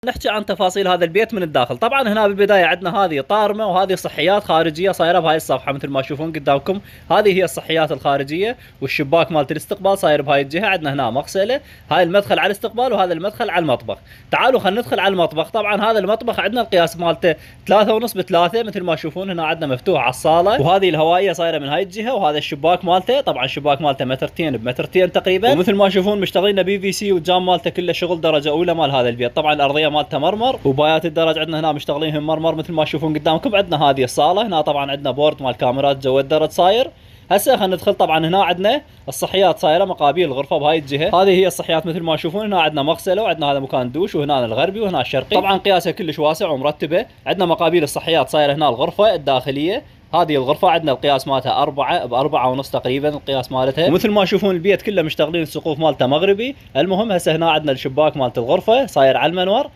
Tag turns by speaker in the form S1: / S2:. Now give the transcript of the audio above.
S1: نحكي عن تفاصيل هذا البيت من الداخل. طبعا هنا بالبدايه عندنا هذه طارمه وهذه صحيات خارجيه صايره بهاي الصفحه مثل ما تشوفون قدامكم. هذه هي الصحيات الخارجيه، والشباك مالت الاستقبال صاير بهاي الجهه. عندنا هنا مغسله، هاي المدخل على الاستقبال وهذا المدخل على المطبخ. تعالوا خلينا ندخل على المطبخ. طبعا هذا المطبخ عندنا القياس مالته 3.5 ب3 مثل ما تشوفون. هنا عندنا مفتوح على الصاله، وهذه الهوائيه صايره من هاي الجهه، وهذا الشباك مالته طبعا الشباك مالته مترتين بمترتين تقريبا. ومثل ما تشوفون مشتغلين بي في سي، والجام مالته كله شغل درجه اولى مال هذا البيت. طبعا الارضيه مالته مرمر، وبايات الدرج عندنا هنا مشتغلينهم مرمر مثل ما تشوفون قدامكم. عندنا هذه الصاله هنا طبعا عندنا بورد مال كاميرات جوا الدرج صاير. هسه خلينا ندخل. طبعا هنا عندنا الصحيات صايره مقابيل الغرفه بهاي الجهه. هذه هي الصحيات مثل ما تشوفون. هنا عندنا مغسله، وعندنا هذا مكان دوش، وهنا الغربي وهنا الشرقي. طبعا قياسها كلش واسع ومرتبه. عندنا مقابيل الصحيات صايره هنا الغرفه الداخليه. هذه الغرفة عندنا القياس مالتها 4 ب4.5 تقريبا القياس مالتها. ومثل ما تشوفون البيت كله مشتغلين السقوف مالته مغربي. المهم هسه هنا عندنا الشباك مالت الغرفة صاير على المنور.